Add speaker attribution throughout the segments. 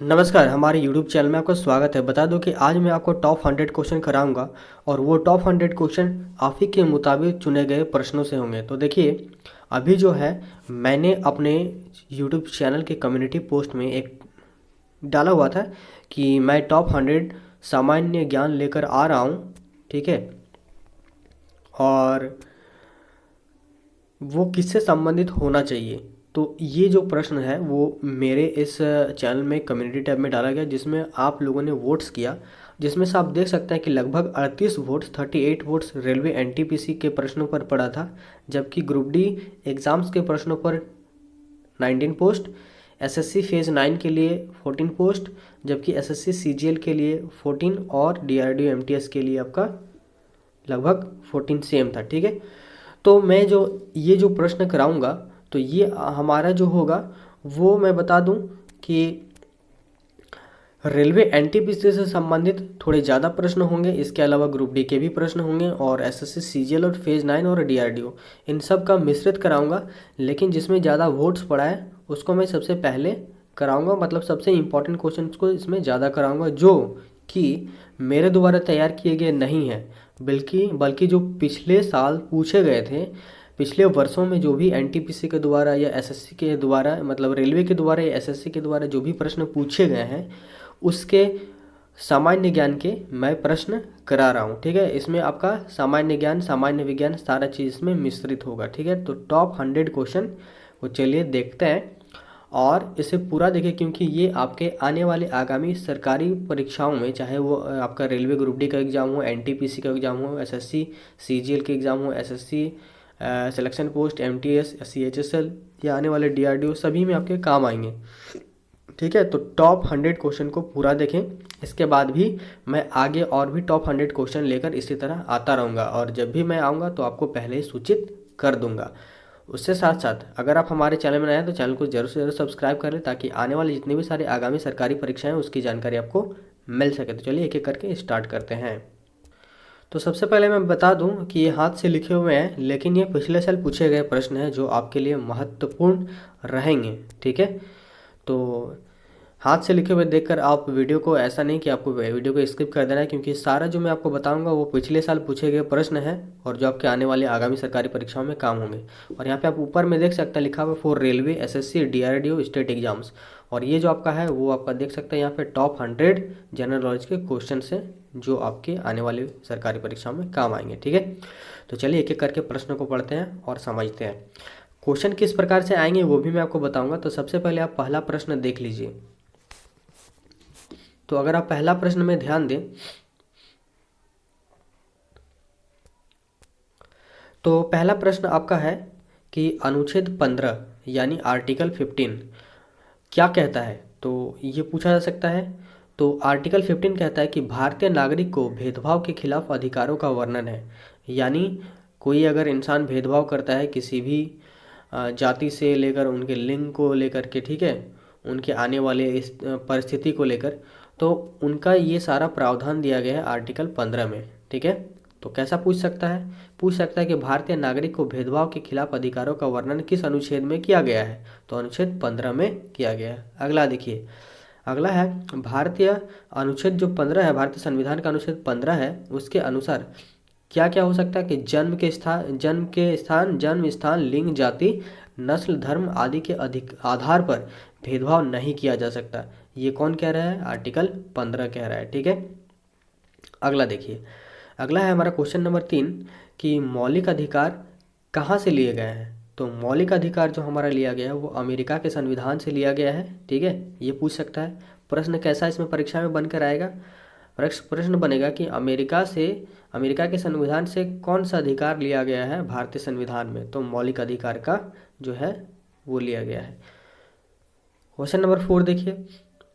Speaker 1: नमस्कार, हमारे YouTube channel में आपका स्वागत है। बता दूं कि आज मैं आपको टॉप 100 क्वेश्चन कराऊंगा और वो टॉप 100 क्वेश्चन आप ही के मुताबिक चुने गए प्रश्नों से होंगे। तो देखिए, अभी जो है मैंने अपने YouTube चैनल के कम्युनिटी पोस्ट में एक डाला हुआ था कि मैं टॉप 100 सामान्य ज्ञान लेकर आ रहा हूँ, ठीक है। और वो किससे संबंधित होना चाहिए। तो ये जो प्रश्न है वो मेरे इस चैनल में कम्युनिटी टैब में डाला गया, जिसमें आप लोगों ने वोट्स किया, जिसमें से आप देख सकते हैं कि लगभग 38 वोट्स 38 वोट्स रेलवे एनटीपीसी के प्रश्नों पर पड़ा था, जबकि ग्रुप डी एग्ज़ाम्स के प्रश्नों पर 19 पोस्ट, एसएससी फेज़ 9 के लिए 14 पोस्ट, जबकि एसएससी सीजीएल के लिए 14 और डीआरडीओ एमटीएस के लिए आपका लगभग 14 सेम था, ठीक है। तो मैं जो ये जो प्रश्न कराऊंगा, तो ये हमारा जो होगा वो मैं बता दूं कि रेलवे एनटीपीसी से संबंधित थोड़े ज़्यादा प्रश्न होंगे। इसके अलावा ग्रुप डी के भी प्रश्न होंगे और एसएससी सीजीएल और फेज़ 9 और डीआरडीओ, इन सब का मिश्रित कराऊंगा। लेकिन जिसमें ज़्यादा वोट्स पड़ा है उसको मैं सबसे पहले कराऊंगा, मतलब सबसे इम्पोर्टेंट क्वेश्चन को इसमें ज़्यादा कराऊंगा, जो कि मेरे द्वारा तैयार किए गए नहीं हैं, बल्कि जो पिछले साल पूछे गए थे, पिछले वर्षों में जो भी एनटीपीसी के द्वारा या एसएससी के द्वारा, मतलब रेलवे के द्वारा या एसएससी के द्वारा जो भी प्रश्न पूछे गए हैं, उसके सामान्य ज्ञान के मैं प्रश्न करा रहा हूँ, ठीक है। इसमें आपका सामान्य ज्ञान, सामान्य विज्ञान, सारा चीज़ इसमें मिश्रित होगा, ठीक है। तो टॉप 100 क्वेश्चन वो चलिए देखते हैं और इसे पूरा देखें, क्योंकि ये आपके आने वाले आगामी सरकारी परीक्षाओं में, चाहे वो आपका रेलवे ग्रुप डी का एग्ज़ाम हो, एनटीपीसी का एग्ज़ाम हो, एसएससी सीजीएल के एग्ज़ाम हो, SSC selection post, MTS, CHSL या आने वाले डीआरडीओ, सभी में आपके काम आएंगे, ठीक है। तो टॉप 100 क्वेश्चन को पूरा देखें। इसके बाद भी मैं आगे और भी टॉप 100 क्वेश्चन लेकर इसी तरह आता रहूँगा, और जब भी मैं आऊँगा तो आपको पहले ही सूचित कर दूँगा। उससे साथ साथ अगर आप हमारे चैनल में नए हैं तो चैनल को ज़रूर से ज़रूर सब्सक्राइब कर लें, ताकि आने वाले जितने भी सारे आगामी सरकारी परीक्षाएं उसकी जानकारी आपको मिल सके। तो चलिए एक एक करके स्टार्ट करते हैं। तो सबसे पहले मैं बता दूं कि ये हाथ से लिखे हुए हैं, लेकिन ये पिछले साल पूछे गए प्रश्न हैं जो आपके लिए महत्वपूर्ण रहेंगे, ठीक है। तो हाथ से लिखे हुए देखकर आप वीडियो को, ऐसा नहीं कि आपको वीडियो को स्किप कर देना है, क्योंकि सारा जो मैं आपको बताऊंगा वो पिछले साल पूछे गए प्रश्न हैं और जो आपके आने वाले आगामी सरकारी परीक्षाओं में काम होंगे। और यहाँ पे आप ऊपर में देख सकते हैं लिखा हुआ for railway SSC DRDO state exams, और ये जो आपका है वो आपका देख सकते हैं यहाँ पे टॉप 100 जनरल नॉलेज के क्वेश्चन हैं जो आपके आने वाली सरकारी परीक्षाओं में काम आएंगे, ठीक है। तो चलिए एक एक करके प्रश्नों को पढ़ते हैं और समझते हैं। क्वेश्चन किस प्रकार से आएंगे वो भी मैं आपको बताऊंगा। तो सबसे पहले आप पहला प्रश्न देख लीजिए। तो अगर आप पहला प्रश्न में ध्यान दें तो पहला प्रश्न आपका है कि अनुच्छेद 15 यानी आर्टिकल 15 क्या कहता है। तो ये पूछा जा सकता है। तो आर्टिकल 15 कहता है कि भारतीय नागरिक को भेदभाव के खिलाफ अधिकारों का वर्णन है। यानी कोई अगर इंसान भेदभाव करता है किसी भी जाति से लेकर उनके लिंग को लेकर के, ठीक है, उनके आने वाले इस परिस्थिति को लेकर, तो उनका ये सारा प्रावधान दिया गया है आर्टिकल 15 में, ठीक है। तो कैसा पूछ सकता है, पूछ सकता है कि भारतीय नागरिक को भेदभाव के खिलाफ अधिकारों का वर्णन किस अनुच्छेद में किया गया है। तो अनुच्छेद 15 में किया गया है। अगला देखिए, अगला है भारतीय अनुच्छेद जो 15 है, भारतीय संविधान का अनुच्छेद 15 है, उसके अनुसार क्या क्या हो सकता है कि जन्म स्थान, लिंग, जाति, नस्ल, धर्म आदि के अधिक आधार पर भेदभाव नहीं किया जा सकता। ये कौन कह रहा है, आर्टिकल 15 कह रहा है, ठीक है। अगला देखिए, अगला है हमारा क्वेश्चन नंबर 3 कि मौलिक अधिकार कहाँ से लिए गए हैं। तो मौलिक अधिकार जो हमारा लिया गया है वो अमेरिका के संविधान से लिया गया है, ठीक है। ये पूछ सकता है। प्रश्न कैसा इसमें परीक्षा में बनकर आएगा, प्रश्न बनेगा कि अमेरिका के संविधान से कौन सा अधिकार लिया गया है भारतीय संविधान में। तो मौलिक अधिकार का जो है वो लिया गया है। क्वेश्चन नंबर 4 देखिए,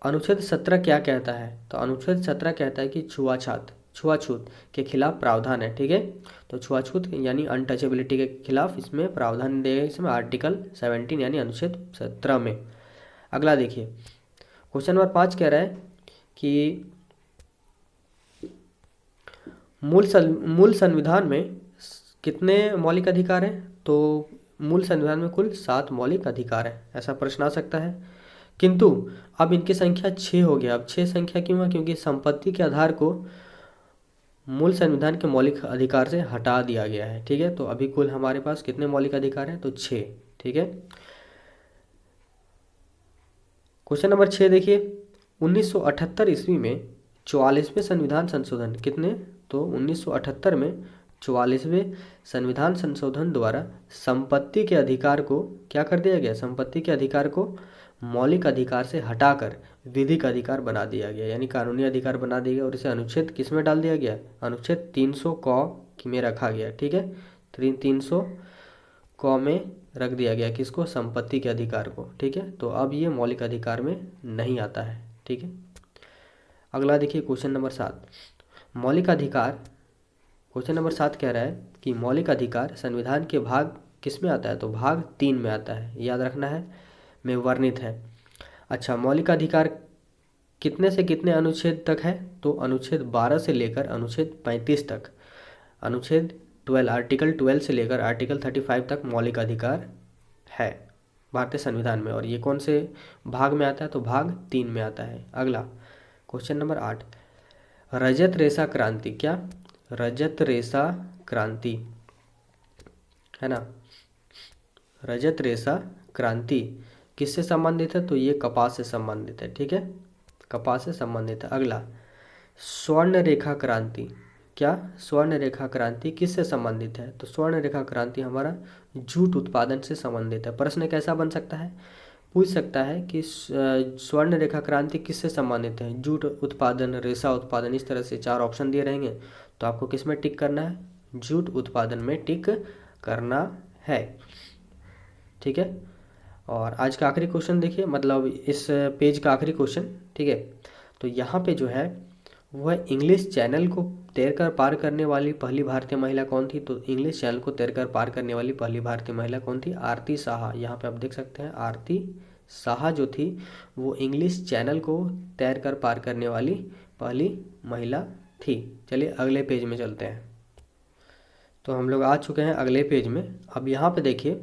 Speaker 1: अनुच्छेद 17 क्या कहता है। तो अनुच्छेद 17 कहता है कि छुआछूत के खिलाफ प्रावधान है, ठीक है। तो छुआछूत यानी अनटचेबिलिटी के खिलाफ इसमें प्रावधान दिया गया, इसमें आर्टिकल 17 यानी अनुच्छेद 17 में। अगला देखिए, क्वेश्चन नंबर 5 कह रहा है कि मूल संविधान में कितने मौलिक अधिकार हैं। तो मूल संविधान में कुल 7 मौलिक अधिकार हैं। ऐसा प्रश्न आ सकता है। किंतु अब इनकी संख्या 6 हो गया। अब 6 संख्या क्यों है? क्योंकि संपत्ति के आधार को मूल संविधान के मौलिक अधिकार से हटा दिया गया है। ठीक है, तो अभी कुल हमारे पास कितने मौलिक अधिकार हैं? तो 6। ठीक है, क्वेश्चन नंबर 6 देखिए, 1978 ईस्वी में 44वें संविधान संशोधन कितने? तो 1978 में 44वें संविधान संशोधन द्वारा संपत्ति के अधिकार को क्या कर दिया गया? संपत्ति के अधिकार को मौलिक अधिकार से हटाकर विधिक अधिकार बना दिया गया, यानी कानूनी अधिकार बना दिया गया। और इसे अनुच्छेद किस में डाल दिया गया? अनुच्छेद 300 क में रखा गया। ठीक है, 300 क में रख दिया गया किसको? संपत्ति के अधिकार को। ठीक है, तो अब ये मौलिक अधिकार में नहीं आता है। ठीक है, अगला देखिए क्वेश्चन नंबर 7, मौलिक अधिकार। क्वेश्चन नंबर 7 कह रहा है कि मौलिक अधिकार संविधान के भाग किस में आता है? तो भाग 3 में आता है, याद रखना है, में वर्णित है। अच्छा, मौलिक अधिकार कितने से कितने अनुच्छेद तक है? तो अनुच्छेद 12 से लेकर अनुच्छेद 35 तक, अनुच्छेद 12 आर्टिकल 12 से लेकर आर्टिकल 35 तक मौलिक अधिकार है भारतीय संविधान में। और ये कौन से भाग में आता है? तो भाग 3 में आता है। अगला क्वेश्चन नंबर 8, रजत रेशा क्रांति। क्या? रजत रेशा क्रांति है ना, रजत रेशा क्रांति किससे संबंधित है? तो ये कपास से संबंधित है। ठीक है, कपास से संबंधित है। अगला स्वर्ण रेखा क्रांति। क्या? स्वर्ण रेखा क्रांति किससे संबंधित है? तो स्वर्ण रेखा क्रांति हमारा जूट उत्पादन से संबंधित है। प्रश्न कैसा बन सकता है? पूछ सकता है कि स्वर्ण रेखा क्रांति किससे संबंधित है? जूट उत्पादन, रेशा उत्पादन, इस तरह से 4 ऑप्शन दिए रहेंगे, तो आपको किस में टिक करना है? जूट उत्पादन में टिक करना है। ठीक है, और आज का आखिरी क्वेश्चन देखिए, मतलब इस पेज का आखिरी क्वेश्चन। ठीक है, तो यहाँ पे जो है वह इंग्लिश चैनल को तैरकर पार करने वाली पहली भारतीय महिला कौन थी? तो इंग्लिश चैनल को तैरकर पार करने वाली पहली भारतीय महिला कौन थी? आरती साहा। यहाँ पे आप देख सकते हैं, आरती साहा जो थी वो इंग्लिश चैनल को तैरकर पार करने वाली पहली महिला थी। चलिए अगले पेज में चलते हैं। तो हम लोग आ चुके हैं अगले पेज में। अब यहाँ पे देखिए,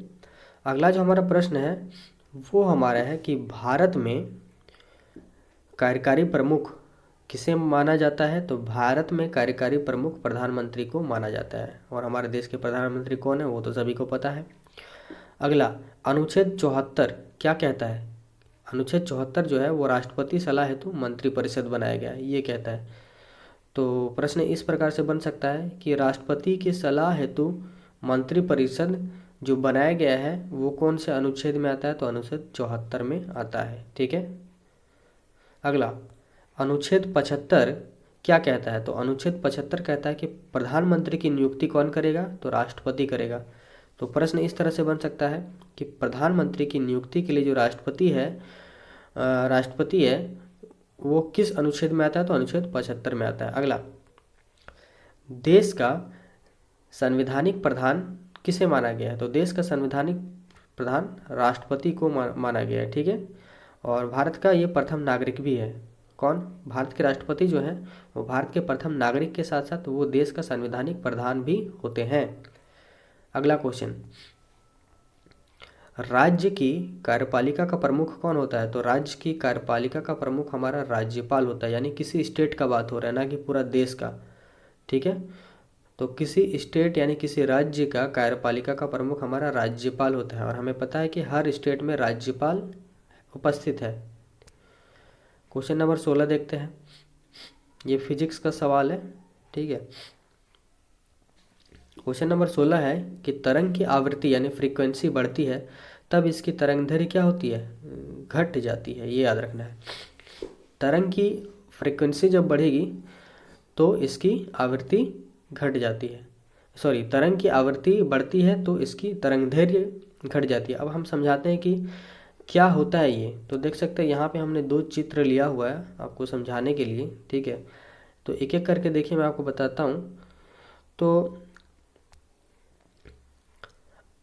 Speaker 1: अगला जो हमारा प्रश्न है वो हमारा है कि भारत में कार्यकारी प्रमुख किसे माना जाता है? तो भारत में कार्यकारी प्रमुख प्रधानमंत्री को माना जाता है। और हमारे देश के प्रधानमंत्री कौन है? वो तो सभी को पता है। अगला अनुच्छेद 74 क्या कहता है? अनुच्छेद 74 जो है वो राष्ट्रपति सलाह हेतु मंत्रिपरिषद बनाया गया है, ये कहता है। तो प्रश्न इस प्रकार से बन सकता है कि राष्ट्रपति की सलाह हेतु मंत्रिपरिषद जो बनाया गया है वो कौन से अनुच्छेद में आता है? तो अनुच्छेद 74 में आता है। ठीक है, अगला अनुच्छेद 75 क्या कहता है? तो अनुच्छेद 75 कहता है कि प्रधानमंत्री की नियुक्ति कौन करेगा? तो राष्ट्रपति करेगा। तो प्रश्न इस तरह से बन सकता है कि प्रधानमंत्री की नियुक्ति के लिए जो राष्ट्रपति है वो किस अनुच्छेद में आता है? तो अनुच्छेद 75 में आता है। अगला, देश का संवैधानिक प्रधान किसे माना गया है? तो देश का संवैधानिक प्रधान राष्ट्रपति को माना गया है। ठीक है, और भारत का ये प्रथम नागरिक भी है। कौन? भारत के राष्ट्रपति जो हैं वो भारत के प्रथम नागरिक के साथ साथ वो देश का संवैधानिक प्रधान भी होते हैं। अगला क्वेश्चन, राज्य की कार्यपालिका का प्रमुख कौन होता है? तो राज्य की कार्यपालिका का प्रमुख हमारा राज्यपाल होता है, यानी किसी स्टेट का बात हो रहा है, ना कि पूरा देश का। ठीक है, तो किसी स्टेट यानी किसी राज्य का कार्यपालिका का प्रमुख हमारा राज्यपाल होता है। और हमें पता है कि हर स्टेट में राज्यपाल उपस्थित है। क्वेश्चन नंबर 16 देखते हैं, ये फिजिक्स का सवाल है। ठीक है, क्वेश्चन नंबर 16 है कि तरंग की आवृत्ति यानी फ्रीक्वेंसी बढ़ती है तब इसकी तरंगदैर्घ्य क्या होती है? घट जाती है, ये याद रखना है। तरंग की फ्रीक्वेंसी जब बढ़ेगी तो इसकी आवृत्ति घट जाती है, सॉरी, तरंग की आवृत्ति बढ़ती है तो इसकी तरंगदैर्घ्य घट जाती है। अब हम समझाते हैं कि क्या होता है ये। तो देख सकते हैं यहाँ पे हमने 2 चित्र लिया हुआ है आपको समझाने के लिए। ठीक है, तो एक एक करके देखिए, मैं आपको बताता हूँ। तो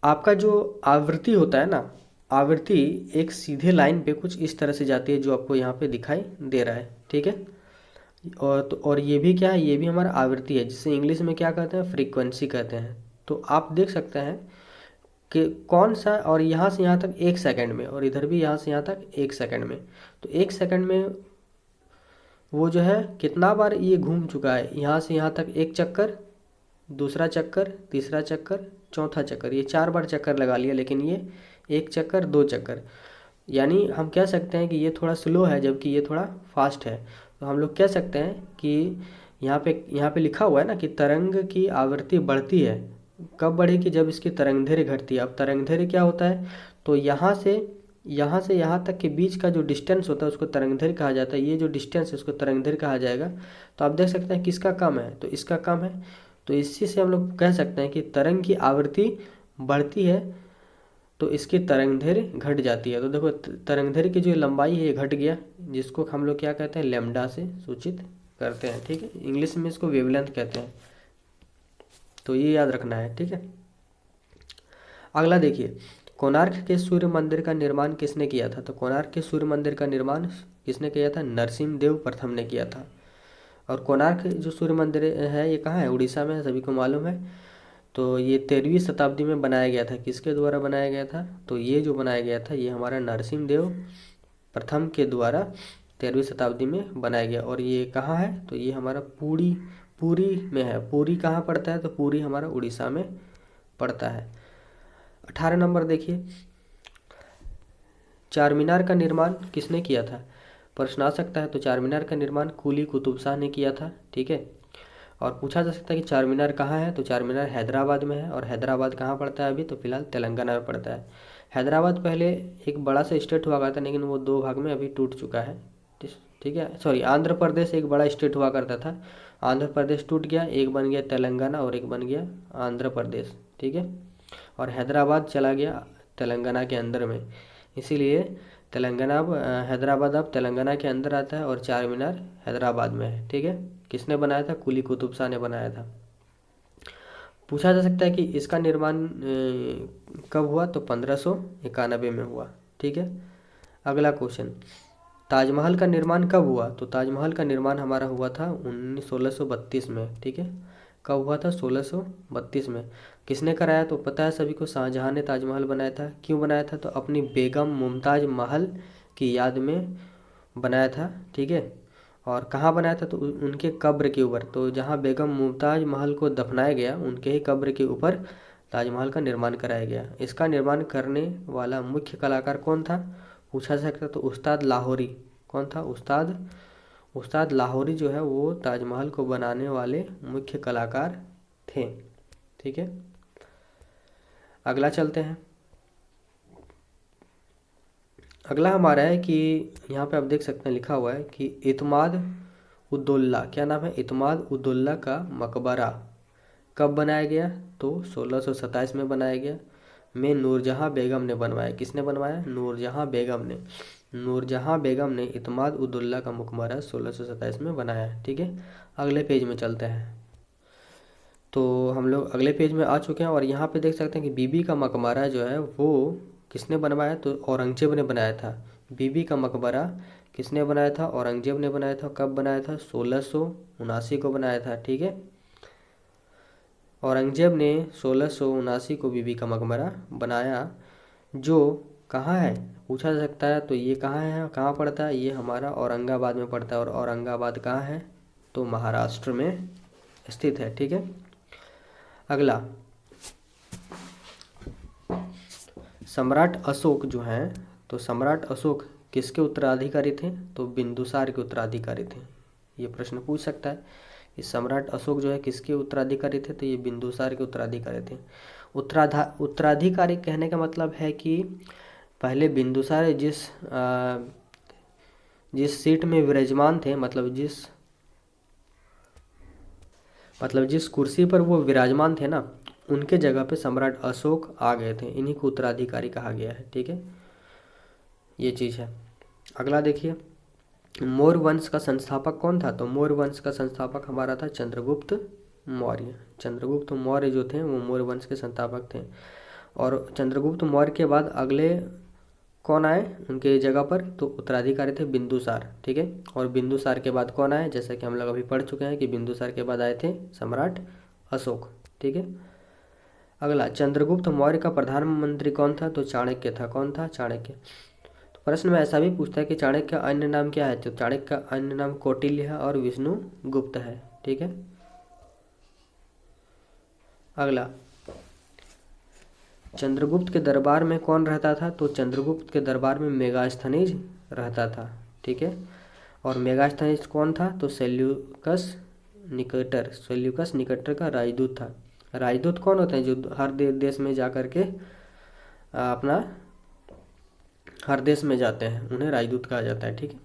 Speaker 1: आपका जो आवृत्ति होता है ना, आवृत्ति एक सीधे लाइन पे कुछ इस तरह से जाती है जो आपको यहाँ पे दिखाई दे रहा है। ठीक है, और ये भी क्या है? ये भी हमारा आवृत्ति है, जिसे इंग्लिश में क्या कहते हैं? फ्रीक्वेंसी कहते हैं। तो आप देख सकते हैं कि कौन सा, और यहाँ से यहाँ तक 1 सेकंड में, और इधर भी यहाँ से यहाँ तक 1 सेकंड में। तो 1 सेकंड में वो जो है कितना बार ये घूम चुका है, यहाँ से यहाँ तक 1 चक्कर, दूसरा चक्कर, तीसरा चक्कर, चौथा चक्कर, ये 4 बार चक्कर लगा लिया, लेकिन ये 1 चक्कर 2 चक्कर। यानी हम कह सकते हैं कि ये थोड़ा स्लो है जबकि ये थोड़ा फास्ट है। तो हम लोग कह सकते हैं कि यहाँ पे लिखा हुआ है ना कि तरंग की आवृत्ति बढ़ती है। कब बढ़ेगी? जब इसकी तरंगदैर्घ्य घटती है। अब तरंगदैर्घ्य क्या होता है? तो यहाँ से यहाँ तक के बीच का जो डिस्टेंस होता है उसको तरंगदैर्घ्य कहा जाता है। ये जो डिस्टेंस है उसको तरंगदैर्घ्य कहा जाएगा। तो आप देख सकते हैं किसका कम है, तो इसका कम है। तो इसी से हम लोग कह सकते हैं कि तरंग की आवृत्ति बढ़ती है तो इसकी तरंगदैर्घ्य घट जाती है। तो देखो तरंगदैर्घ्य की जो लंबाई है ये घट गया, जिसको हम लोग क्या कहते हैं, लैम्डा से सूचित करते हैं। ठीक है, इंग्लिश में इसको वेवलेंथ कहते हैं। तो ये याद रखना है। ठीक है, अगला देखिए, कोणार्क के सूर्य मंदिर का निर्माण किसने किया था? तो कोणार्क के सूर्य मंदिर का निर्माण किसने किया था? नरसिंहदेव प्रथम ने किया था। और कोणार्क जो सूर्य मंदिर है ये कहाँ है? उड़ीसा में है, सभी को मालूम है। तो ये 13वीं शताब्दी में बनाया गया था। किसके द्वारा बनाया गया था? तो ये जो बनाया गया था ये हमारा नरसिंहदेव प्रथम के द्वारा 13वीं शताब्दी में बनाया गया। और ये कहाँ है? तो ये हमारा पुरी में है। पुरी कहाँ पड़ता है? तो पुरी हमारा उड़ीसा में पड़ता है। 18 नंबर देखिए, चार मीनार का निर्माण किसने किया था? प्रश्न आ सकता है। तो चार मीनार का निर्माण कुली कुतुब शाह ने किया था। ठीक है, और पूछा जा सकता है कि चार मीनार कहाँ है? तो चार मीनार हैदराबाद में है। और हैदराबाद कहाँ पड़ता है अभी? तो फिलहाल तेलंगाना में पड़ता है। हैदराबाद पहले एक बड़ा सा स्टेट हुआ करता था, लेकिन वो 2 भाग में अभी टूट चुका है। ठीक है, सॉरी, आंध्र प्रदेश एक बड़ा स्टेट हुआ करता था, आंध्र प्रदेश टूट गया, एक बन गया तेलंगाना और एक बन गया आंध्र प्रदेश। ठीक है, और हैदराबाद चला गया तेलंगाना के अंदर में, इसीलिए तेलंगाना अब हैदराबाद अब तेलंगाना के अंदर आता है और चार मीनार हैदराबाद में है। ठीक है, किसने बनाया था? कुली कुतुब शाह ने बनाया था। पूछा जा सकता है कि इसका निर्माण कब हुआ? तो 1591 में हुआ। ठीक है, अगला क्वेश्चन, ताजमहल का निर्माण कब हुआ? तो ताजमहल का निर्माण हमारा हुआ था 1632 में। ठीक है, कब हुआ था? 1632 में। किसने कराया? तो पता है सभी को, शाहजहां ने ताजमहल बनाया था। क्यों बनाया था? तो अपनी बेगम मुमताज़ महल की याद में बनाया था। ठीक है, और कहाँ बनाया था? तो उनके कब्र के ऊपर। तो जहाँ बेगम मुमताज़ महल को दफनाया गया उनके ही कब्र के ऊपर ताजमहल का निर्माण कराया गया। इसका निर्माण करने वाला मुख्य कलाकार कौन था? पूछा जा सकता। तो उस्ताद लाहौरी। कौन था? उस्ताद लाहौरी जो है वो ताजमहल को बनाने वाले मुख्य कलाकार थे। ठीक है, अगला चलते हैं। अगला हमारा है कि यहाँ पे आप देख सकते हैं लिखा हुआ है कि इत्माद उद्दौला, क्या नाम है? इत्माद उद्दौला का मकबरा कब बनाया गया? तो 1627 में बनाया गया। में नूरजहाँ बेगम ने बनवाया। किसने बनवाया? नूरजहाँ बेगम ने। नूरजहाँ बेगम ने इत्माद उद्दौला का मकबरा 1627 में बनाया। ठीक है, अगले पेज में चलते हैं। तो हम लोग अगले पेज में आ चुके हैं और यहाँ पे देख सकते हैं कि बीबी का मकबरा जो है वो किसने बनवाया? तो औरंगजेब ने बनाया था। बीबी का मकबरा किसने बनाया था? औरंगजेब ने बनाया था। कब बनाया था? 1679 को बनाया था। ठीक है, औरंगजेब ने 1679 को बीबी का मकबरा बनाया, जो कहाँ है? पूछा जा सकता है। तो ये कहाँ है, कहाँ पड़ता है? ये हमारा औरंगाबाद में पड़ता है। और औरंगाबाद कहाँ है? तो महाराष्ट्र में स्थित है। ठीक है, अगला, सम्राट अशोक जो हैं, तो सम्राट अशोक किसके उत्तराधिकारी थे? तो बिंदुसार के उत्तराधिकारी थे। ये प्रश्न पूछ सकता है कि सम्राट अशोक जो है किसके उत्तराधिकारी थे? तो ये बिंदुसार के उत्तराधिकारी थे। उत्तराधिकारी कहने का मतलब है कि पहले बिंदुसार जिस सीट में विराजमान थे, मतलब जिस कुर्सी पर वो विराजमान थे ना, उनके जगह पे सम्राट अशोक आ गए थे। इन्हीं को उत्तराधिकारी कहा गया है। ठीक है, ये चीज़ है। अगला देखिए, मौर्य वंश का संस्थापक कौन था? तो मौर्य वंश का संस्थापक हमारा था चंद्रगुप्त मौर्य। चंद्रगुप्त मौर्य जो थे वो मौर्य वंश के संस्थापक थे। और चंद्रगुप्त मौर्य के बाद अगले कौन आए उनके जगह पर? तो उत्तराधिकारी थे बिंदुसार। ठीक है, और बिंदुसार के बाद कौन आए? जैसा कि हम लोग अभी पढ़ चुके हैं कि बिंदुसार के बाद आए थे सम्राट अशोक। ठीक है, अगला, चंद्रगुप्त मौर्य का प्रधानमंत्री कौन था? तो चाणक्य था। कौन था? चाणक्य। तो प्रश्न में ऐसा भी पूछता है कि चाणक्य का अन्य नाम क्या है? तो चाणक्य का अन्य नाम कौटिल्य है और विष्णुगुप्त है। ठीक है। अगला, चंद्रगुप्त के दरबार में कौन रहता था? तो चंद्रगुप्त के दरबार में मेगास्थनीज रहता था। ठीक है। और मेगास्थनीज कौन था? तो सेल्यूकस निकेटर। सेल्यूकस निकेटर का राजदूत था। राजदूत कौन होते हैं? जो हर देश में जा कर के अपना हर देश में जाते हैं, उन्हें राजदूत कहा जाता है। ठीक है।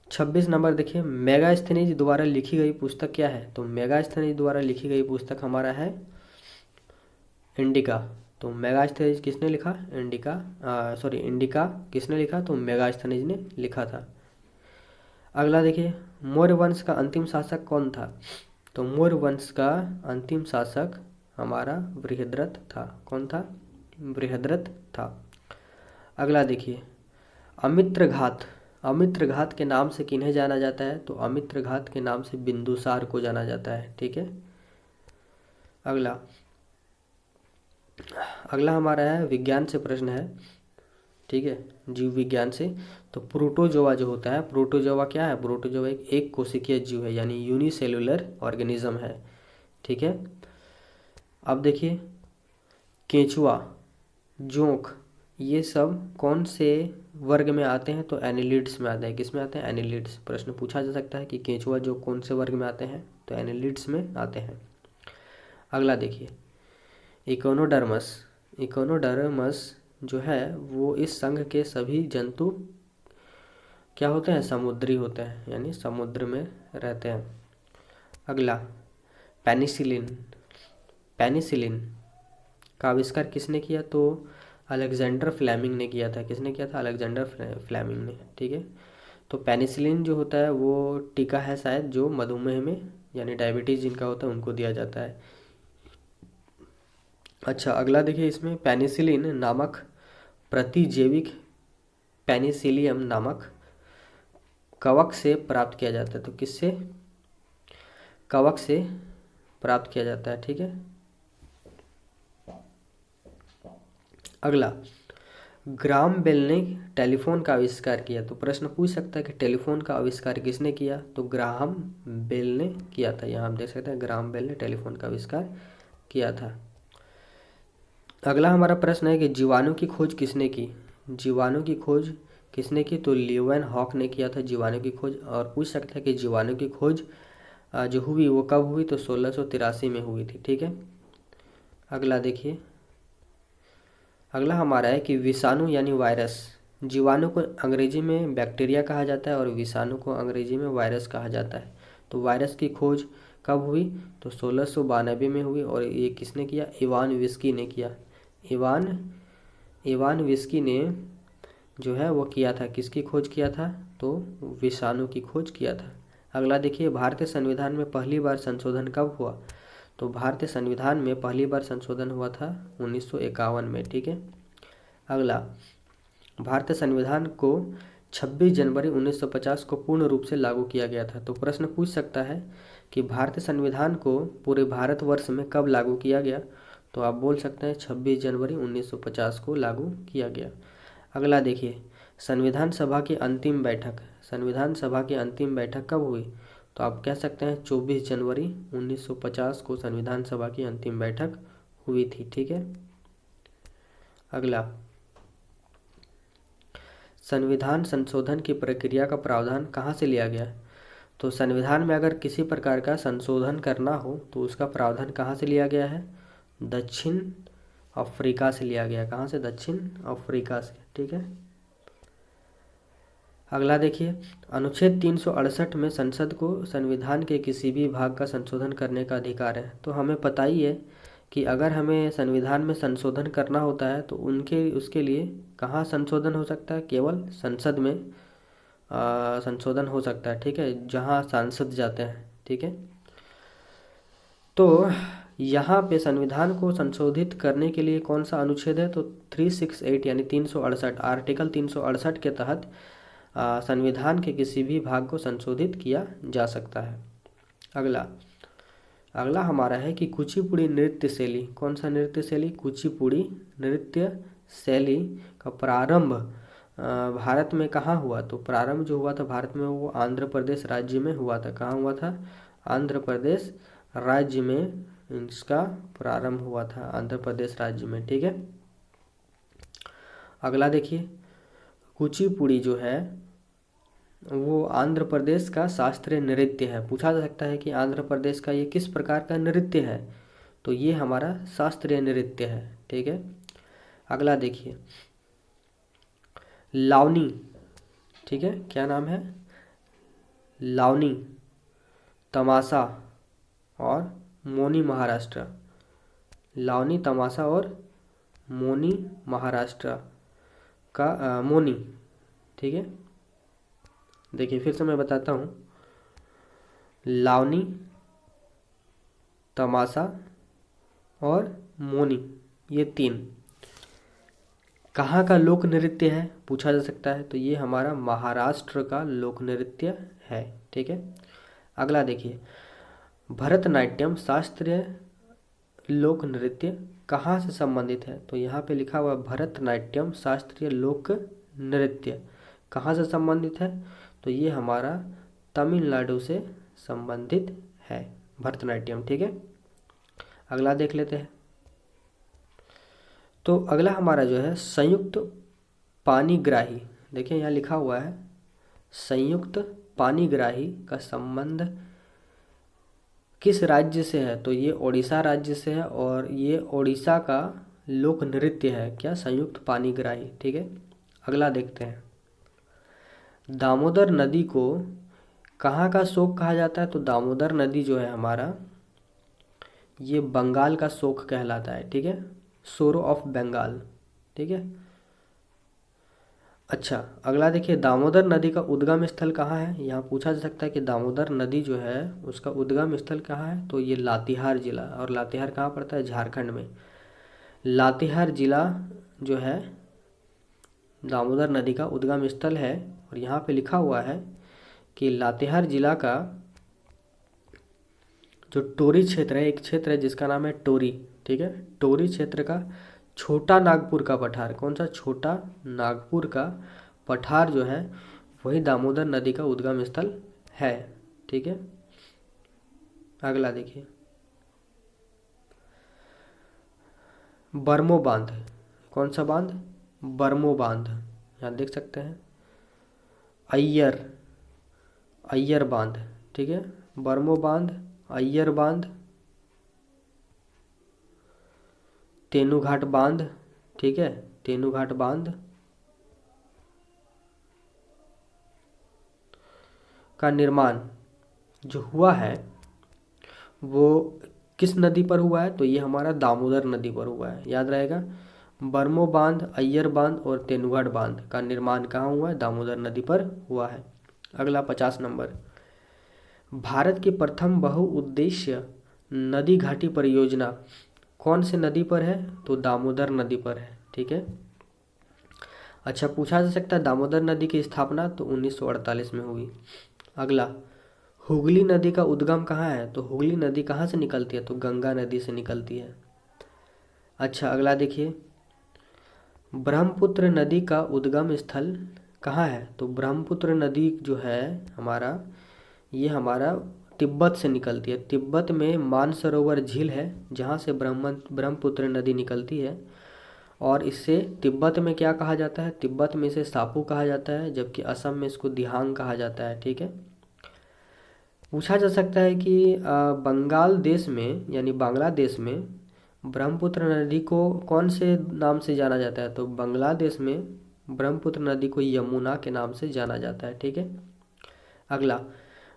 Speaker 1: 26 नंबर देखिए, मेगास्थनीज द्वारा लिखी गई पुस्तक क्या है? तो मेगास्थनीज द्वारा लिखी गई पुस्तक हमारा है इंडिका। तो मेगास्थनीज किसने लिखा? इंडिका किसने लिखा? तो मेगास्थनीज ने लिखा था। अगला देखिए, मौर्य वंश का अंतिम शासक कौन था? तो मौर्य वंश का अंतिम शासक हमारा बृहद्रथ था। कौन था? बृहद्रथ था। अगला देखिए, अमित्रघात। अमित्रघात के नाम से किन्हें जाना जाता है? तो अमित्रघात के नाम से बिंदुसार को जाना जाता है। ठीक है। अगला हमारा है विज्ञान से प्रश्न है। ठीक है, जीव विज्ञान से। तो प्रोटोजोआ जो होता है, प्रोटोजोआ क्या है? प्रोटोजोआ एक कोशिकीय जीव है, यानी यूनिसेलुलर ऑर्गेनिज्म है। ठीक है। अब देखिए, केंचुआ, जोंक, ये सब कौन से वर्ग में आते हैं? तो एनिलिड्स में आते हैं। किस में आते हैं? एनिलिड्स। प्रश्न पूछा जा सकता है कि केंचुआ जो कौन से वर्ग में आते हैं? तो एनिलिड्स में आते हैं। अगला देखिए, इकोनोडर्मस। इकोनोडर्मस जो है वो इस संघ के सभी जंतु क्या होते हैं? समुद्री होते हैं, यानी समुद्र में रहते हैं। अगला, पेनिसिलिन। पेनिसिलिन का आविष्कार किसने किया? तो अलेक्जेंडर फ्लेमिंग ने किया था। किसने किया था? अलेक्जेंडर फ्लेमिंग ने। ठीक है। तो पेनिसिलिन जो होता है वो टीका है शायद, जो मधुमेह में यानी डायबिटीज़ जिनका होता है उनको दिया जाता है। अच्छा, अगला देखिए, इसमें पेनिसिलिन नामक प्रतिजैविक पेनिसिलियम नामक कवक से प्राप्त किया जाता है। तो किससे? कवक से प्राप्त किया जाता है। ठीक है। अगला, ग्राम बेल ने टेलीफोन का आविष्कार किया। तो प्रश्न पूछ सकता है कि टेलीफोन का आविष्कार किसने किया? तो ग्राहम बेल ने किया था। यहाँ हम देख सकते हैं ग्राहम बेल ने टेलीफोन का आविष्कार किया था। अगला हमारा प्रश्न है कि जीवाणु की खोज किसने की? जीवाणु की खोज किसने की? तो ल्यूवेन हॉक ने किया था जीवाणु की खोज। और पूछ सकता है कि जीवाणु की खोज जो हुई वो कब हुई? तो 1683 में हुई थी। ठीक है। अगला देखिए, अगला हमारा है कि विषाणु यानी वायरस। जीवाणु को अंग्रेजी में बैक्टीरिया कहा जाता है और विषाणु को अंग्रेजी में वायरस कहा जाता है। तो वायरस की खोज कब हुई? तो 1692 में हुई। और ये किसने किया? इवान विस्की ने किया। इवान विस्की ने जो है वो किया था। किसकी खोज किया था? तो विषाणु की खोज किया था। अगला देखिए, भारतीय संविधान में पहली बार संशोधन कब हुआ? तो भारतीय संविधान में पहली बार संशोधन हुआ था 1951 में। ठीक है। अगला, भारतीय संविधान को 26 जनवरी 1950 को पूर्ण रूप से लागू किया गया था। तो प्रश्न पूछ सकता है कि भारतीय संविधान को पूरे भारतवर्ष में कब लागू किया गया? तो आप बोल सकते हैं 26 जनवरी 1950 को लागू किया गया। अगला देखिए, संविधान सभा की अंतिम बैठक। संविधान सभा की अंतिम बैठक कब हुई? तो आप कह सकते हैं 24 जनवरी 1950 को संविधान सभा की अंतिम बैठक हुई थी। ठीक है। अगला, संविधान संशोधन की प्रक्रिया का प्रावधान कहाँ से लिया गया? तो संविधान में अगर किसी प्रकार का संशोधन करना हो तो उसका प्रावधान कहाँ से लिया गया है? दक्षिण अफ्रीका से लिया गया। कहाँ से? दक्षिण अफ्रीका से। ठीक है। अगला देखिए, अनुच्छेद 368 में संसद को संविधान के किसी भी भाग का संशोधन करने का अधिकार है। तो हमें पता ही है कि अगर हमें संविधान में संशोधन करना होता है तो उसके लिए कहाँ संशोधन हो सकता है? केवल संसद में संशोधन हो सकता है। ठीक है, जहाँ सांसद जाते हैं। ठीक है। तो यहाँ पे संविधान को संशोधित करने के लिए कौन सा अनुच्छेद है? तो 368 यानी 368, आर्टिकल 368 के तहत संविधान के किसी भी भाग को संशोधित किया जा सकता है। अगला, अगला हमारा है कि कुचिपुड़ी नृत्य शैली, कौन सा नृत्य शैली? कुचिपुड़ी नृत्य शैली का प्रारंभ भारत में कहाँ हुआ? तो प्रारंभ जो हुआ था भारत में वो आंध्र प्रदेश राज्य में हुआ था। कहाँ हुआ था? आंध्र प्रदेश राज्य में इसका प्रारंभ हुआ था, आंध्र प्रदेश राज्य में। ठीक है, अगला देखिए, कुचिपुड़ी जो है वो आंध्र प्रदेश का शास्त्रीय नृत्य है। पूछा जा सकता है कि आंध्र प्रदेश का ये किस प्रकार का नृत्य है? तो ये हमारा शास्त्रीय नृत्य है। ठीक है, अगला देखिए, लावनी। ठीक है, क्या नाम है? लावनी, तमाशा और मोनी महाराष्ट्र। लावनी, तमाशा और मोनी महाराष्ट्र का मोनी। ठीक है, देखिए फिर से मैं बताता हूँ, लावनी, तमाशा और मोनी, ये तीन कहाँ का लोक नृत्य है? पूछा जा सकता है। तो ये हमारा महाराष्ट्र का लोक नृत्य है। ठीक है, अगला देखिए, भरतनाट्यम शास्त्रीय लोक नृत्य कहाँ से संबंधित है? तो यहाँ पे लिखा हुआ भरतनाट्यम शास्त्रीय लोक नृत्य कहाँ से संबंधित है? तो ये हमारा तमिलनाडु से संबंधित है भरतनाट्यम। ठीक है, अगला देख लेते हैं। तो अगला हमारा जो है संयुक्त पाणिग्राही। देखिए यहाँ लिखा हुआ है संयुक्त पाणिग्राही का संबंध किस राज्य से है? तो ये ओडिशा राज्य से है और ये ओडिशा का लोक नृत्य है। क्या? संयुक्त पाणिग्राही। ठीक है, अगला देखते हैं, दामोदर नदी को कहाँ का शोक कहा जाता है? तो दामोदर नदी जो है हमारा ये बंगाल का शोक कहलाता है। ठीक है, सोरो ऑफ बंगाल। ठीक है, अच्छा अगला देखिए, दामोदर नदी का उद्गम स्थल कहाँ है? यहाँ पूछा जा सकता है कि दामोदर नदी जो है उसका उद्गम स्थल कहाँ है? तो ये लातेहार जिला, और लातेहार कहाँ पड़ता है? झारखंड में। लातेहार जिला जो है दामोदर नदी का उद्गम स्थल है, और यहाँ पे लिखा हुआ है कि लातेहार जिला का जो टोरी क्षेत्र है, एक क्षेत्र है जिसका नाम है टोरी। ठीक है, टोरी क्षेत्र का छोटा नागपुर का पठार, कौन सा? छोटा नागपुर का पठार जो है वही दामोदर नदी का उद्गम स्थल है। ठीक है, अगला देखिए, बर्मो बांध, कौन सा बांध? बर्मो बांध, यहाँ देख सकते हैं। अय्यर, अय्यर बांध। ठीक है, बर्मो बांध, अय्यर बांध, तेनूघाट बांध। ठीक है, तेनूघाट बांध का निर्माण जो हुआ है वो किस नदी पर हुआ है? तो ये हमारा दामोदर नदी पर हुआ है, याद रहेगा। बर्मो बांध, अय्यर बांध और तेनूघाट बांध का निर्माण कहाँ हुआ है? दामोदर नदी पर हुआ है। अगला 50 नंबर, भारत की प्रथम बहुउद्देश्य नदी घाटी परियोजना कौन से नदी पर है? तो दामोदर नदी पर है। ठीक है, अच्छा पूछा जा सकता है दामोदर नदी की स्थापना तो 1948 में हुई। अगला, हुगली नदी का उद्गम कहाँ है? तो हुगली नदी कहाँ से निकलती है? तो गंगा नदी से निकलती है। अच्छा अगला देखिए, ब्रह्मपुत्र नदी का उद्गम स्थल कहाँ है? तो ब्रह्मपुत्र नदी जो है हमारा, ये हमारा तिब्बत से निकलती है। तिब्बत में मानसरोवर झील है जहाँ से ब्रह्मपुत्र नदी निकलती है, और इससे तिब्बत में क्या कहा जाता है? तिब्बत में इसे सापू कहा जाता है, जबकि असम में इसको दिहांग कहा जाता है। ठीक है, पूछा जा सकता है कि बंगाल देश में यानी बांग्लादेश में ब्रह्मपुत्र नदी को कौन से नाम से जाना जाता है? तो बांग्लादेश में ब्रह्मपुत्र नदी को यमुना के नाम से जाना जाता है। ठीक है, अगला,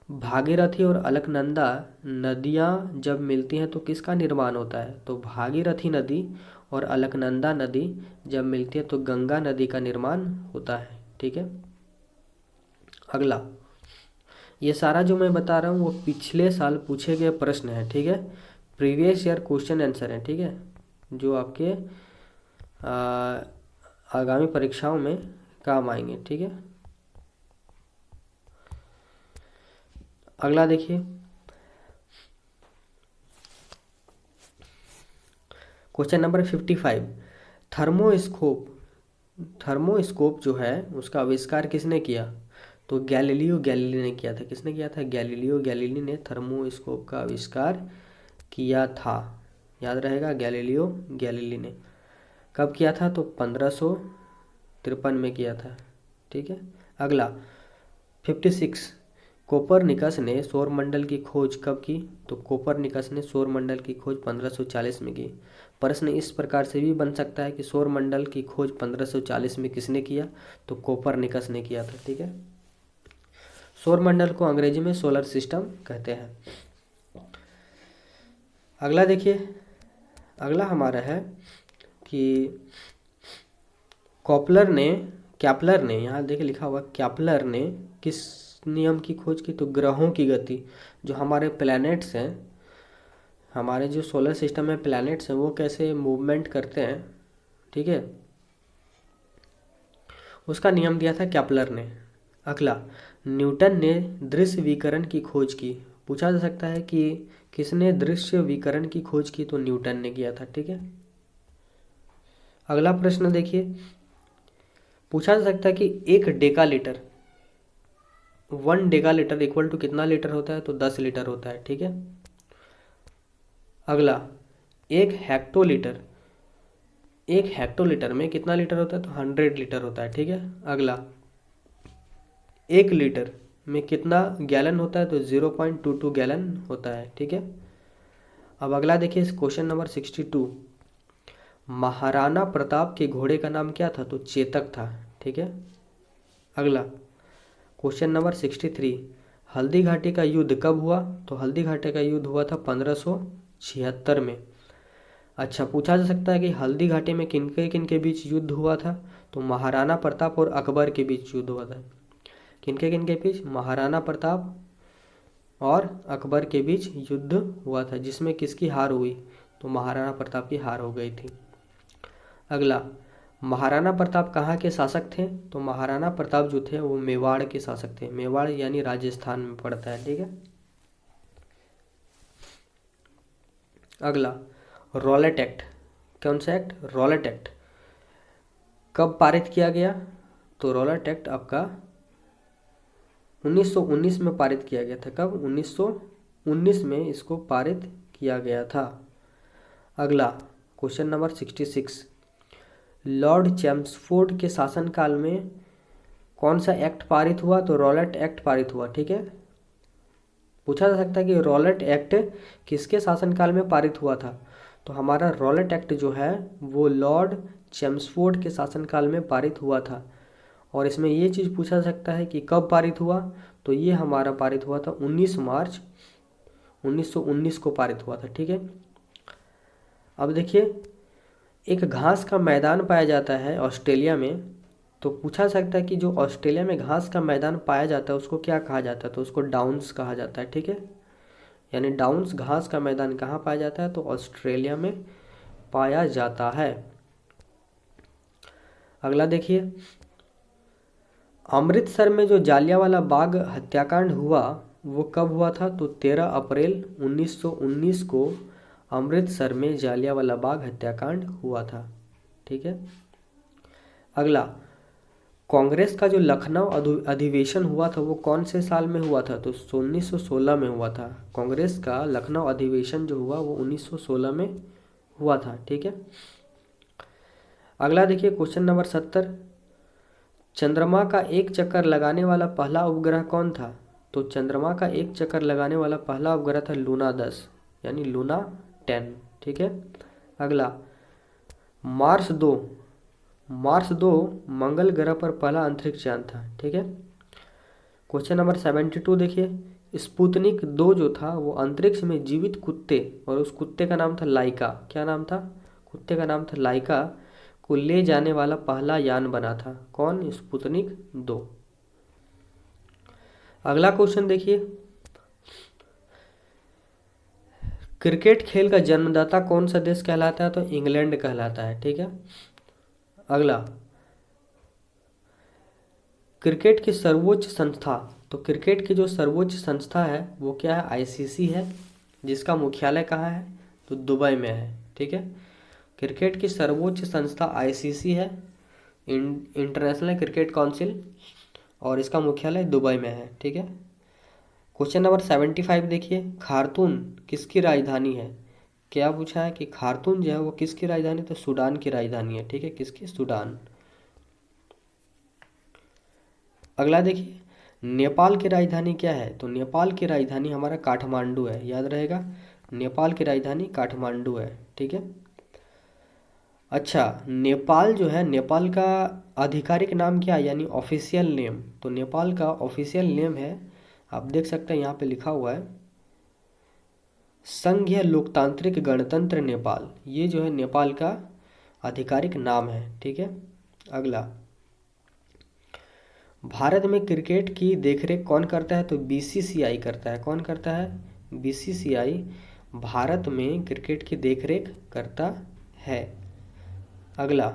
Speaker 1: भागीरथी और अलकनंदा नदियाँ जब मिलती हैं तो किसका निर्माण होता है? तो भागीरथी नदी और अलकनंदा नदी जब मिलती है तो गंगा नदी का निर्माण होता है। ठीक है, अगला, ये सारा जो मैं बता रहा हूँ वो पिछले साल पूछे गए प्रश्न है। ठीक है, प्रीवियस ईयर क्वेश्चन आंसर है। ठीक है, जो आपके आगामी परीक्षाओं में काम आएंगे। ठीक है, अगला देखिए, क्वेश्चन नंबर 55, थर्मोस्कोप जो है उसका आविष्कार किसने किया? तो गैलीलियो गैलीली ने किया था। किसने किया था? गैलीलियो गैलीली ने थर्मोस्कोप का आविष्कार किया था। याद रहेगा, गैलीलियो गैलीली ने कब किया था? तो 1553 में किया था। ठीक है। अगला 56, कोपरनिकस ने सौरमंडल की खोज कब की? तो कोपरनिकस ने सौरमंडल की खोज 1540 में की। प्रश्न इस प्रकार से भी बन सकता है कि सौरमंडल की खोज 1540 में किसने किया? तो कोपरनिकस ने किया था। ठीक है। सौरमंडल को अंग्रेजी में सोलर सिस्टम कहते हैं। अगला देखिए, अगला हमारा है कि कैप्लर ने यहाँ देखिए लिखा हुआ, कैप्लर ने किस नियम की खोज की? तो ग्रहों की गति, जो हमारे प्लैनेट्स हैं, हमारे जो सोलर सिस्टम में प्लैनेट्स हैं वो कैसे मूवमेंट करते हैं, ठीक है, उसका नियम दिया था कैप्लर ने। अगला, न्यूटन ने दृश्य विकिरण की खोज की। पूछा जा सकता है कि किसने दृश्य विकिरण की खोज की? तो न्यूटन ने किया था। ठीक है। अगला प्रश्न देखिए, पूछा जा सकता है कि 1 डेकालीटर इक्वल टू कितना लीटर होता है? तो 10 लीटर होता है। ठीक है। अगला, 1 हेक्टोलीटर में कितना लीटर होता है? तो 100 लीटर होता है। ठीक है। अगला, 1 लीटर में कितना गैलन होता है? तो 0.22 गैलन होता है। ठीक है। अब अगला देखिए, क्वेश्चन नंबर 62, महाराणा प्रताप के घोड़े का नाम क्या था? तो चेतक था। ठीक है। अगला, क्वेश्चन नंबर 63, हल्दी घाटी का युद्ध कब हुआ? तो हल्दी घाटी का युद्ध हुआ था 1576 में। अच्छा, पूछा जा सकता है कि हल्दी घाटी में किनके बीच युद्ध हुआ था? तो महाराणा प्रताप और अकबर के बीच युद्ध हुआ था। किनके बीच? महाराणा प्रताप और अकबर के बीच युद्ध हुआ था, जिसमें किसकी हार हुई? तो महाराणा प्रताप की हार हो गई थी। अगला, महाराणा प्रताप कहाँ के शासक थे? तो महाराणा प्रताप जो थे वो मेवाड़ के शासक थे। मेवाड़ यानी राजस्थान में पड़ता है। ठीक है। अगला, रॉलेट एक्ट, कौन सा एक्ट? रॉलेट एक्ट कब पारित किया गया? तो रॉलेट एक्ट आपका 1919 में पारित किया गया था। कब? 1919 में इसको पारित किया गया था। अगला, क्वेश्चन नंबर 66, लॉर्ड चेम्सफोर्ड के शासनकाल में कौन सा एक्ट पारित हुआ? तो रॉलेट एक्ट पारित हुआ। ठीक है। पूछा जा सकता है कि रॉलेट एक्ट किसके शासनकाल में पारित हुआ था? तो हमारा रॉलेट एक्ट जो है वो लॉर्ड चेम्सफोर्ड के शासनकाल में पारित हुआ था। और इसमें ये चीज़ पूछा जा सकता है कि कब पारित हुआ? तो ये हमारा पारित हुआ था 19 मार्च 1919 को पारित हुआ था। ठीक है। अब देखिए, एक घास का मैदान पाया जाता है ऑस्ट्रेलिया में, तो पूछा जा सकता है कि जो ऑस्ट्रेलिया में घास का मैदान पाया जाता है उसको क्या कहा जाता है? तो उसको डाउन्स कहा जाता है। ठीक है। यानी डाउन्स घास का मैदान कहाँ पाया जाता है? तो ऑस्ट्रेलिया में पाया जाता है। अगला देखिए, अमृतसर में जो जालियांवाला बाग हत्याकांड हुआ वो कब हुआ था? तो 13 अप्रैल 1919 को अमृतसर में जालियांवाला बाग हत्याकांड हुआ था। ठीक है। अगला, कांग्रेस का जो लखनऊ अधिवेशन हुआ था वो कौन से साल में हुआ था? तो 1916 में हुआ था। कांग्रेस का लखनऊ अधिवेशन जो हुआ वो 1916 में हुआ था। ठीक है। अगला देखिए, क्वेश्चन नंबर 70, चंद्रमा का एक चक्कर लगाने वाला पहला उपग्रह कौन था? तो चंद्रमा का एक चक्कर लगाने वाला पहला उपग्रह था लूना 10 यानी लूना 10। ठीक है। अगला, मार्स 2 मंगल ग्रह पर पहला अंतरिक्ष यान था। ठीक है। क्वेश्चन नंबर 72 देखिए, स्पुतनिक 2 जो था वो अंतरिक्ष में जीवित कुत्ते, और उस कुत्ते का नाम था लाइका। क्या नाम था? कुत्ते का नाम था लाइका को ले जाने वाला पहला यान बना था। कौन? स्पुतनिक 2। अगला क्वेश्चन देखिए, क्रिकेट खेल का जन्मदाता कौन सा देश कहलाता है? तो इंग्लैंड कहलाता है। ठीक है। अगला, क्रिकेट की सर्वोच्च संस्था, तो क्रिकेट की जो सर्वोच्च संस्था है वो क्या है? आईसीसी है, जिसका मुख्यालय कहाँ है? तो दुबई में है। ठीक है। क्रिकेट की सर्वोच्च संस्था आईसीसी है, इंटरनेशनल क्रिकेट काउंसिल, और इसका मुख्यालय दुबई में है। ठीक है। क्वेश्चन नंबर 75 देखिए, खार्तूम किसकी राजधानी है? क्या पूछा है कि खार्तूम जो है वो किसकी राजधानी? तो सूडान की राजधानी है। ठीक है, किसकी? सूडान। अगला देखिए, नेपाल की राजधानी क्या है? तो नेपाल की राजधानी हमारा काठमांडू है, याद रहेगा, नेपाल की राजधानी काठमांडू है। ठीक है। अच्छा, नेपाल जो है, नेपाल का आधिकारिक नाम क्या है, यानी ऑफिशियल नेम? तो नेपाल का ऑफिशियल नेम है, आप देख सकते हैं यहाँ पे लिखा हुआ है, संघीय लोकतांत्रिक गणतंत्र नेपाल। ये जो है नेपाल का आधिकारिक नाम है। ठीक है। अगला, भारत में क्रिकेट की देखरेख कौन करता है? तो बीसीसीआई करता है। कौन करता है? बीसीसीआई भारत में क्रिकेट की देखरेख करता है। अगला,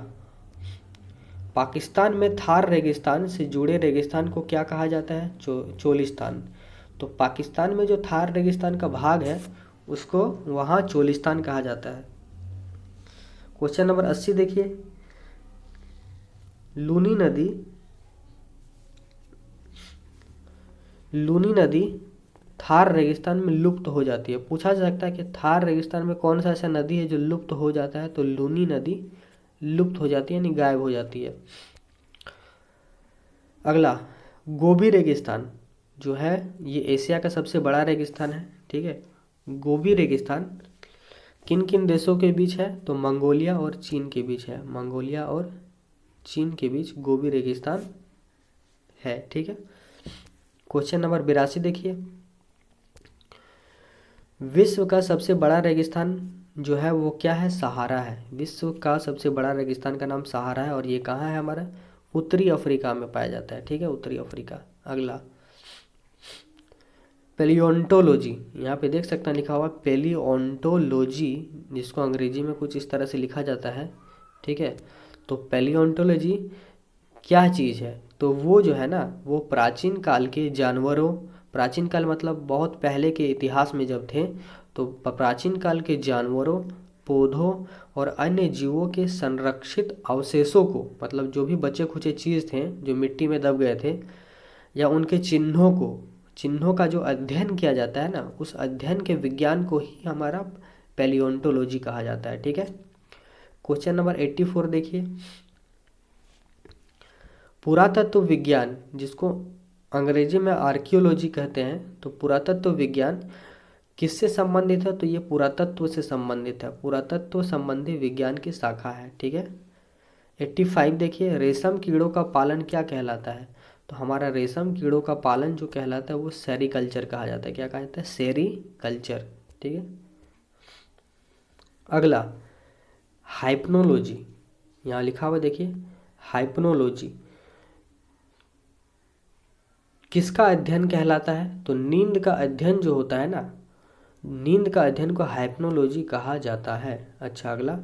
Speaker 1: पाकिस्तान में थार रेगिस्तान से जुड़े रेगिस्तान को क्या कहा जाता है? चोलिस्तान। तो पाकिस्तान में जो थार रेगिस्तान का भाग है उसको वहाँ चोलिस्तान कहा जाता है। क्वेश्चन नंबर 80 देखिए, लूनी नदी थार रेगिस्तान में लुप्त हो जाती है। पूछा जा सकता है कि थार रेगिस्तान में कौन सा ऐसा नदी है जो लुप्त हो जाता है? तो लूनी नदी लुप्त हो जाती है, यानी गायब हो जाती है। अगला, गोबी रेगिस्तान जो है ये एशिया का सबसे बड़ा रेगिस्तान है। ठीक है। गोबी रेगिस्तान किन किन देशों के बीच है? तो मंगोलिया और चीन के बीच है। मंगोलिया और चीन के बीच गोबी रेगिस्तान है। ठीक है। क्वेश्चन नंबर 82 देखिए, विश्व का सबसे बड़ा रेगिस्तान जो है वो क्या है? सहारा है। विश्व का सबसे बड़ा रेगिस्तान का नाम सहारा है, और ये कहाँ है? हमारा उत्तरी अफ्रीका में पाया जाता है। ठीक है, उत्तरी अफ्रीका। अगला, पेलियोंटोलॉजी, यहाँ पे देख सकते हैं लिखा हुआ पेलियोंटोलॉजी, जिसको अंग्रेजी में कुछ इस तरह से लिखा जाता है। ठीक है। तो पेलियोंटोलॉजी क्या चीज़ है? तो वो जो है ना, वो प्राचीन काल के जानवरों, प्राचीन काल मतलब बहुत पहले के इतिहास में जब थे, तो प्राचीन काल के जानवरों, पौधों और अन्य जीवों के संरक्षित अवशेषों को, मतलब जो भी बचे खुचे चीज़ थे जो मिट्टी में दब गए थे, या उनके चिन्हों का जो अध्ययन किया जाता है ना, उस अध्ययन के विज्ञान को ही हमारा पेलियोंटोलॉजी कहा जाता है। ठीक है। क्वेश्चन नंबर 84 देखिए, पुरातत्व विज्ञान, जिसको अंग्रेजी में आर्कियोलॉजी कहते हैं, तो पुरातत्व विज्ञान किससे संबंधित है? तो ये पुरातत्व से संबंधित है, पुरातत्व संबंधी विज्ञान की शाखा है। ठीक है। 85 देखिए, रेशम कीड़ों का पालन क्या कहलाता है? तो हमारा रेशम कीड़ों का पालन जो कहलाता है वो सेरीकल्चर कहा जाता है। क्या कहा जाता है? सेरीकल्चर। ठीक है। अगला, हाइप्नोलॉजी, यहाँ लिखा हुआ देखिए, हाइप्नोलॉजी किसका अध्ययन कहलाता है? तो नींद का अध्ययन जो होता है ना, नींद का अध्ययन को हाइप्नोलॉजी कहा जाता है। अच्छा, अगला,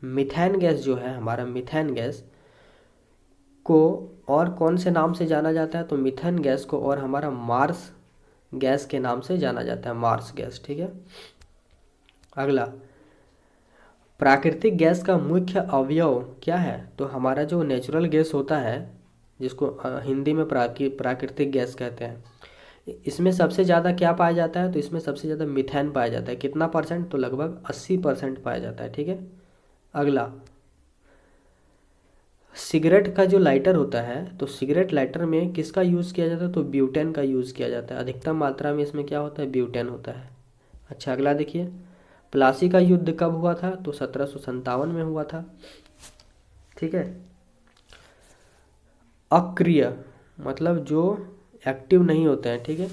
Speaker 1: मीथेन गैस जो है हमारा, मीथेन गैस को और कौन से नाम से जाना जाता है? तो मीथेन गैस को और हमारा मार्स गैस के नाम से जाना जाता है, मार्स गैस। ठीक है। अगला, प्राकृतिक गैस का मुख्य अवयव क्या है? तो हमारा जो नेचुरल गैस होता है, जिसको हिंदी में प्राकृतिक गैस कहते हैं, इसमें सबसे ज़्यादा क्या पाया जाता है? तो इसमें सबसे ज़्यादा मीथेन पाया जाता है। कितना परसेंट? तो लगभग 80% पाया जाता है। ठीक है। अगला, सिगरेट का जो लाइटर होता है, तो सिगरेट लाइटर में किसका यूज़ किया जाता है? तो ब्यूटेन का यूज़ किया जाता है। अधिकतम मात्रा में इसमें क्या होता है? ब्यूटेन होता है। अच्छा, अगला देखिए, प्लासी का युद्ध कब हुआ था? तो 1757 में हुआ था। ठीक है। अक्रिय मतलब जो एक्टिव नहीं होते हैं। ठीक है।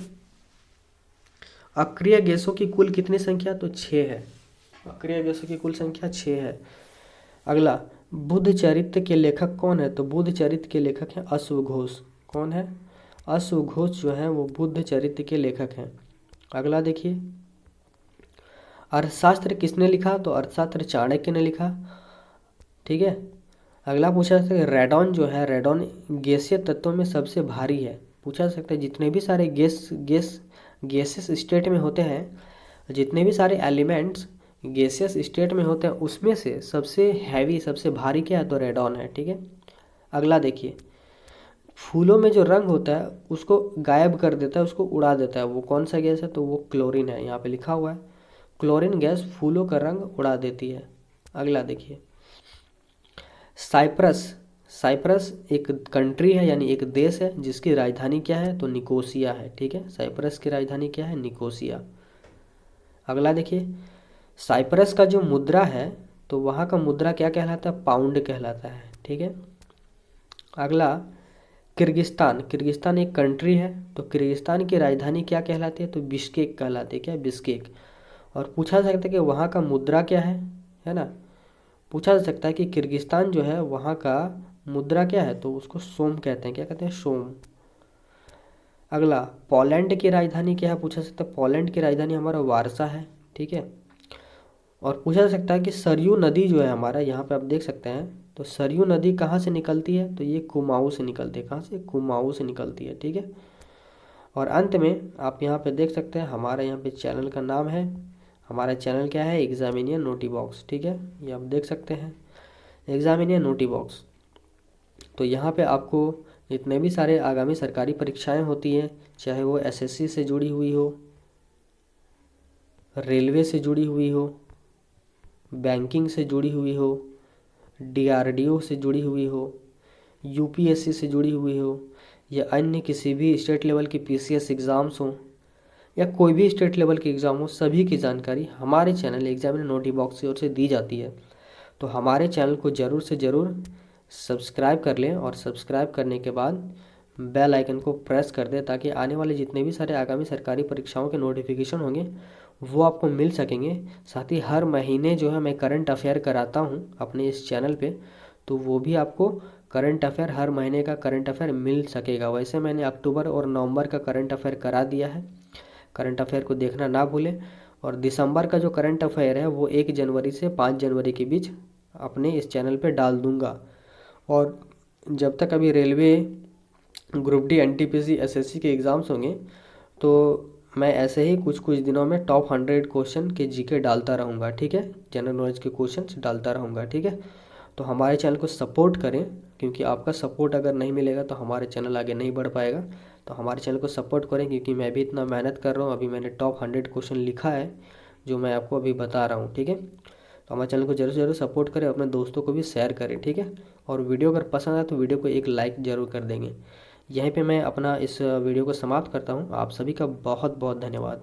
Speaker 1: अक्रिय गैसों की कुल कितनी संख्या? तो 6 है। अक्रिय गैसों की कुल संख्या 6 है। अगला, बुद्ध चरित्र के लेखक कौन है? तो बुद्ध चरित्र के लेखक हैं अश्वघोष। कौन है? अश्वघोष जो है वो बुद्ध चरित्र के लेखक हैं। अगला देखिए, अर्थशास्त्र किसने लिखा? तो अर्थशास्त्र चाणक्य ने लिखा। ठीक है। अगला पूछा जा सकता है, रेडॉन जो है, रेडॉन गैसीय तत्वों में सबसे भारी है। पूछा जा सकता है जितने भी सारे गैसेस स्टेट में होते हैं, जितने भी सारे एलिमेंट्स गैसियस स्टेट में होते हैं उसमें से सबसे हैवी, सबसे भारी क्या है, तो रेडॉन है। ठीक है, अगला देखिए, फूलों में जो रंग होता है उसको गायब कर देता है, उसको उड़ा देता है, वो कौन सा गैस है, तो वो क्लोरीन है। यहाँ पे लिखा हुआ है क्लोरीन गैस फूलों का रंग उड़ा देती है। अगला देखिए, साइप्रस। साइप्रस एक कंट्री है, यानी एक देश है जिसकी राजधानी क्या है, तो निकोसिया है। ठीक है, साइप्रस की राजधानी क्या है, निकोसिया। अगला देखिए, साइप्रस का जो मुद्रा है तो वहाँ का मुद्रा क्या कहलाता है, पाउंड कहलाता है। ठीक है, अगला किर्गिस्तान। किर्गिस्तान एक कंट्री है, तो किर्गिस्तान की राजधानी क्या कहलाती है, तो बिश्केक कहलाती है। क्या, बिश्केक। और पूछा जा सकता है कि वहाँ का मुद्रा क्या है ना। पूछा जा सकता है कि किर्गिस्तान जो है वहाँ का मुद्रा क्या है, तो उसको सोम कहते हैं। क्या कहते हैं, सोम। अगला, पोलैंड की राजधानी क्या है, पूछा सकता है। पोलैंड की राजधानी हमारा वारसा है। ठीक है, और पूछा जा सकता है कि सरयू नदी जो है हमारा, यहाँ पे आप देख सकते हैं, तो सरयू नदी कहाँ से निकलती है, तो ये कुमाऊँ से निकलती है। कहाँ से, कुमाऊँ से निकलती है। ठीक है, और अंत में आप यहाँ पे देख सकते हैं हमारे यहाँ पे चैनल का नाम है, हमारा चैनल क्या है, एग्जामिनियर नोटी बॉक्स। ठीक है, ये आप देख सकते हैं, एग्जामिनियर नोटी बॉक्स। तो यहाँ पे आपको जितने भी सारे आगामी सरकारी परीक्षाएं होती हैं, चाहे वो एसएससी से जुड़ी हुई हो, रेलवे से जुड़ी हुई हो, बैंकिंग से जुड़ी हुई हो, डीआरडीओ से जुड़ी हुई हो, यूपीएससी से जुड़ी हुई हो, या अन्य किसी भी स्टेट लेवल की पीसीएस एग्ज़ाम्स हो, या कोई भी स्टेट लेवल की एग्ज़ाम हो, सभी की जानकारी हमारे चैनल एग्जामिनर नोटी बॉक्स की ओर से दी जाती है। तो हमारे चैनल को ज़रूर से ज़रूर सब्सक्राइब कर लें, और सब्सक्राइब करने के बाद बेल आइकन को प्रेस कर दें, ताकि आने वाले जितने भी सारे आगामी सरकारी परीक्षाओं के नोटिफिकेशन होंगे वो आपको मिल सकेंगे। साथ ही हर महीने जो है मैं करंट अफेयर कराता हूँ अपने इस चैनल पे, तो वो भी आपको करंट अफेयर, हर महीने का करंट अफेयर मिल सकेगा। वैसे मैंने अक्टूबर और नवंबर का करंट अफेयर करा दिया है, करंट अफेयर को देखना ना भूलें। और दिसंबर का जो करंट अफेयर है वो 1 जनवरी से 5 जनवरी के बीच अपने इस चैनल पे डाल दूंगा। और जब तक अभी railway, group D, NTPC, SSC के एग्ज़ाम्स होंगे, तो मैं ऐसे ही कुछ कुछ दिनों में टॉप 100 क्वेश्चन के जीके डालता रहूँगा। ठीक है, जनरल नॉलेज के क्वेश्चन डालता रहूँगा। ठीक है, तो हमारे चैनल को सपोर्ट करें, क्योंकि आपका सपोर्ट अगर नहीं मिलेगा तो हमारे चैनल आगे नहीं बढ़ पाएगा। तो हमारे चैनल को सपोर्ट करें, क्योंकि मैं भी इतना मेहनत कर रहा हूँ। अभी मैंने टॉप 100 क्वेश्चन लिखा है जो मैं आपको अभी बता रहा हूँ। ठीक है, तो हमारे चैनल को जरूर से जरूर सपोर्ट करें, अपने दोस्तों को भी शेयर करें। ठीक है, और वीडियो अगर पसंद आए तो वीडियो को एक लाइक ज़रूर कर देंगे। यहीं पे मैं अपना इस वीडियो को समाप्त करता हूँ। आप सभी का बहुत बहुत धन्यवाद।